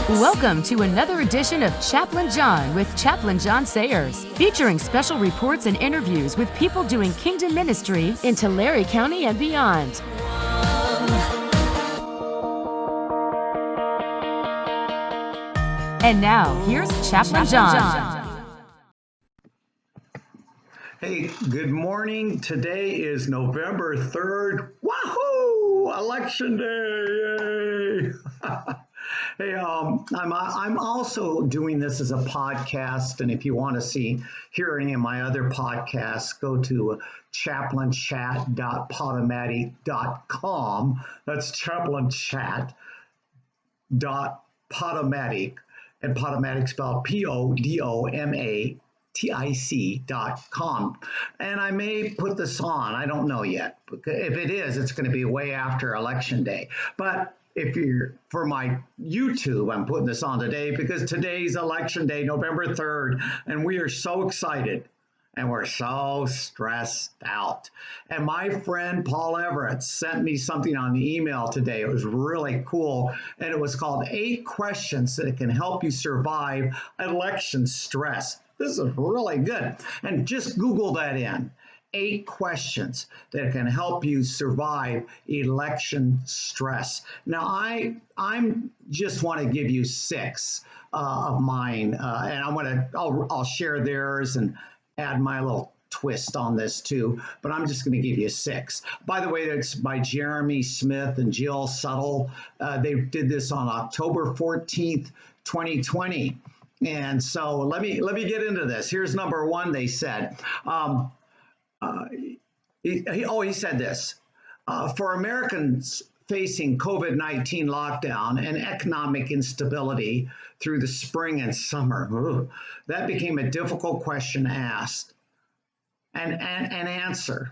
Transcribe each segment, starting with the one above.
Welcome to another edition of Chaplain John with Chaplain John Sayers, featuring special reports and interviews with people doing kingdom ministry in Tulare County and beyond. And now, here's Chaplain John. Hey, good morning. Today is November 3rd. Wahoo! Election day! Yay! Hey, I'm also doing this as a podcast, and if you want to hear any of my other podcasts, go to chaplainchat.podomatic.com. That's chaplainchat.podomatic, and Podomatic spelled PODOMATIC.com. And I may put this on. I don't know yet. If it is, it's going to be way after Election Day. But if you're for my YouTube, I'm putting this on today because today's Election Day, November 3rd, and we are so excited and we're so stressed out. And my friend Paul Everett sent me something on the email today. It was really cool, and it was called 8 Questions That Can Help You Survive Election Stress. This is really good. And just Google that in. 8 questions that can help you survive election stress. Now, I'm just want to give you 6 of mine, and I'll share theirs and add my little twist on this too. But I'm just going to give you 6. By the way, it's by Jeremy Smith and Jill Suttle. They did this on October 14th, 2020. And so let me get into this. Here's number 1. They said. He said this, for Americans facing COVID-19 lockdown and economic instability through the spring and summer, that became a difficult question asked and answer.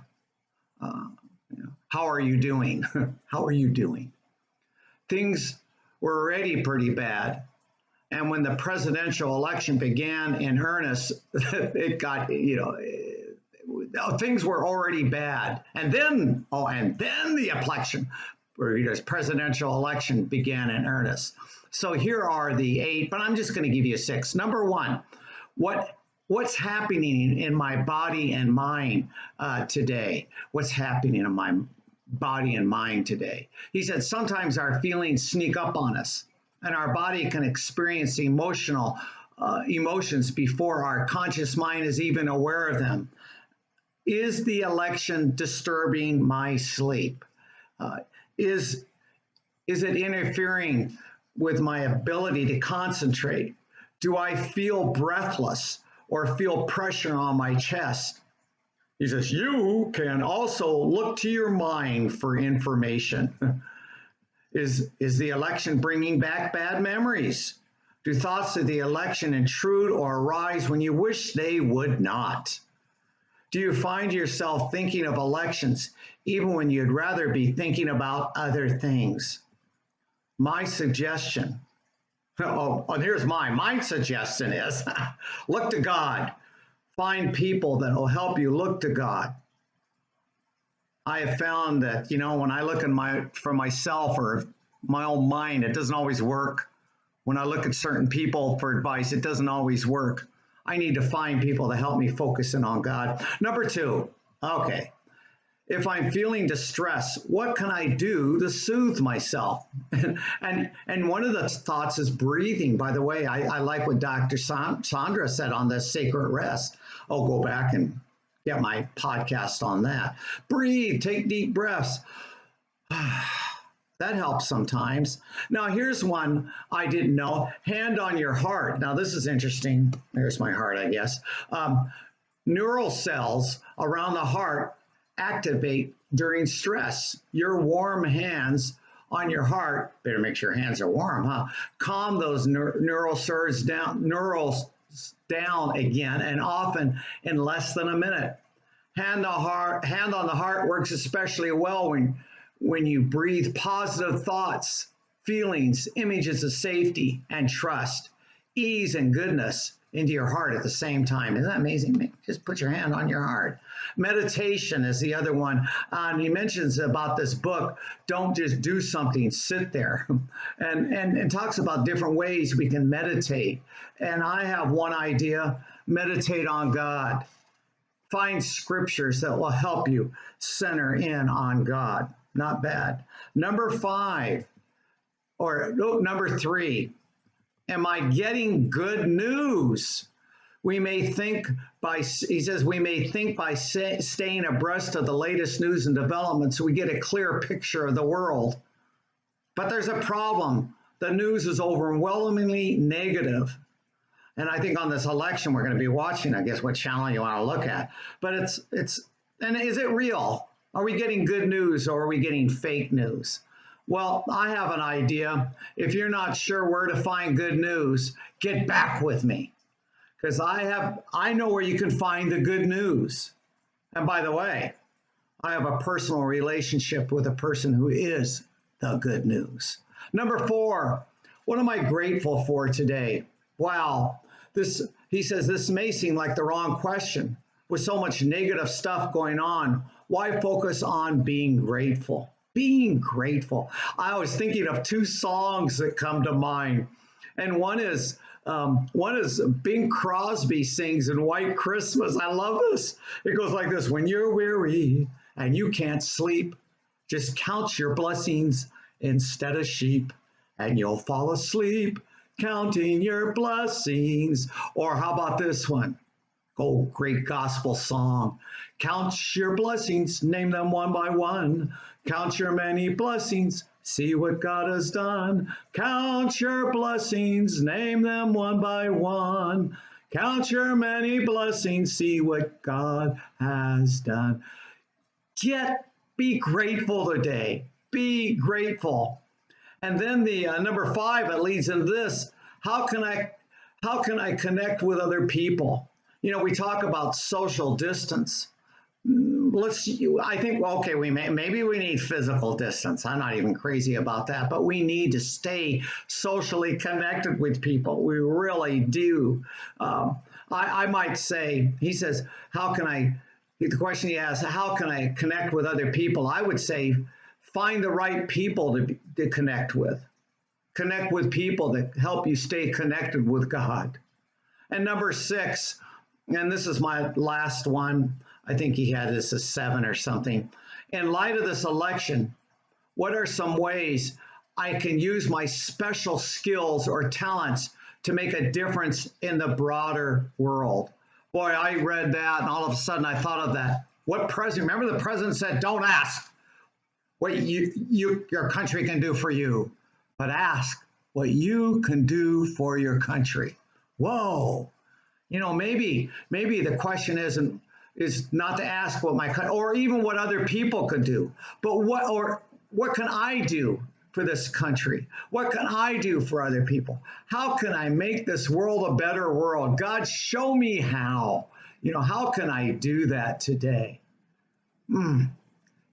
How are you doing? How are you doing? Things were already pretty bad. And when the presidential election began in earnest, it got, things were already bad. And then the election, or presidential election began in earnest. So here are the 8, but I'm just going to give you 6. Number 1, what's happening in my body and mind today? What's happening in my body and mind today? He said, sometimes our feelings sneak up on us, and our body can experience emotions before our conscious mind is even aware of them. Is the election disturbing my sleep? Is it interfering with my ability to concentrate? Do I feel breathless or feel pressure on my chest? He says, you can also look to your mind for information. Is the election bringing back bad memories? Do thoughts of the election intrude or arise when you wish they would not? Do you find yourself thinking of elections even when you'd rather be thinking about other things? My suggestion, here's mine. My suggestion is look to God. Find people that will help you look to God. I have found that, when I look for myself or my own mind, it doesn't always work. When I look at certain people for advice, it doesn't always work. I need to find people to help me focus in on God. Number 2, okay. If I'm feeling distress, what can I do to soothe myself? And one of the thoughts is breathing. By the way, I like what Dr. Sandra said on the sacred rest. I'll go back and get my podcast on that. Breathe, take deep breaths. That helps sometimes. Now, here's one I didn't know. Hand on your heart. Now, this is interesting. There's my heart, I guess. Neural cells around the heart activate during stress. Your warm hands on your heart, better make sure your hands are warm, calm those neural surges down, neurals down again, and often in less than a minute. Hand on the heart works especially well when you breathe positive thoughts, feelings, images of safety and trust, ease and goodness into your heart at the same time. Isn't that amazing? Just put your hand on your heart. Meditation is the other one. And he mentions about this book, don't just do something, sit there. And talks about different ways we can meditate. And I have one idea, meditate on God. Find scriptures that will help you center in on God. Not bad. Number 3, am I getting good news? We may think by staying abreast of the latest news and developments, so we get a clear picture of the world. But there's a problem. The news is overwhelmingly negative. And I think on this election, we're going to be watching, I guess, what channel you want to look at. But and is it real? Are we getting good news or are we getting fake news? Well, I have an idea. If you're not sure where to find good news, get back with me. Because I know where you can find the good news. And by the way, I have a personal relationship with a person who is the good news. Number 4, what am I grateful for today? Wow. He says, this may seem like the wrong question. With so much negative stuff going on, why focus on being grateful? Being grateful. I was thinking of 2 songs that come to mind. And one is Bing Crosby sings in White Christmas. I love this. It goes like this. When you're weary and you can't sleep, just count your blessings instead of sheep, and you'll fall asleep counting your blessings. Or how about this one? Oh, great gospel song. Count your blessings, name them one by one. Count your many blessings, see what God has done. Count your blessings, name them one by one. Count your many blessings, see what God has done. Be grateful today. Be grateful. And then the number 5, it leads into this. How can I connect with other people? You know, we talk about social distance. I think, okay, maybe we need physical distance. I'm not even crazy about that, but we need to socially connected with people. We really do. I might say, he says, the question he asks, how can I connect with other people? I would say, find the right people to connect with. Connect with people that help you stay connected with God. And number 6, and this is my last one. I think he had this as 7 or something. In light of this election, what are some ways I can use my special skills or talents to make a difference in the broader world? Boy, I read that and all of a sudden I thought of that. Remember the president said, don't ask what your country can do for you, but ask what you can do for your country. Whoa. You know, maybe the question is not to ask what my country, or even what other people could do, but what can I do for this country? What can I do for other people? How can I make this world a better world? God, show me how. You know, how can I do that today?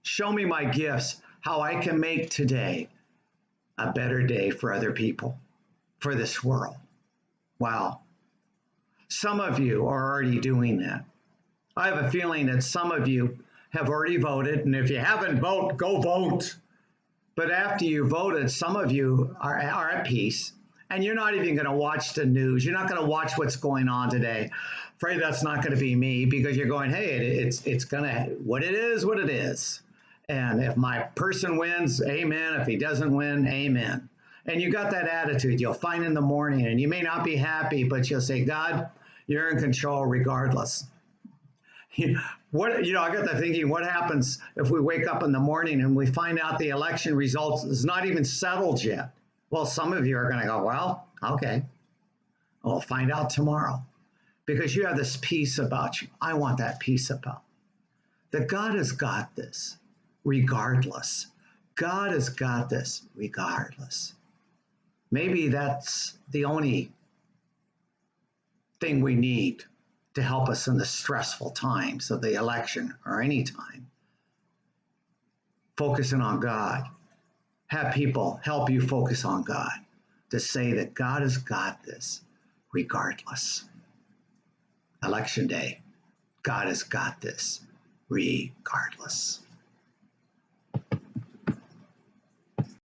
Show me my gifts, how I can make today a better day for other people, for this world. Wow. Some of you are already doing that. I have a feeling that some of you have already voted, and if you haven't voted, go vote. But after you voted, some of you are at peace, and you're not even going to watch the news. You're not going to watch what's going on today. Afraid that's not going to be me, because you're going, hey, it's going to, what it is. And if my person wins, amen. If he doesn't win, amen. And you got that attitude. You'll find in the morning, and you may not be happy, but you'll say, God, you're in control regardless. I got that thinking, what happens if we wake up in the morning and we find out the election results is not even settled yet? Well, some of you are going to go, well, okay, we'll find out tomorrow, because you have this peace about you. I want that peace about that. God has got this regardless. God has got this regardless. Maybe that's the only thing we need to help us in the stressful times of the election or any time. Focusing on God. Have people help you focus on God, to say that God has got this regardless. Election day. God has got this regardless.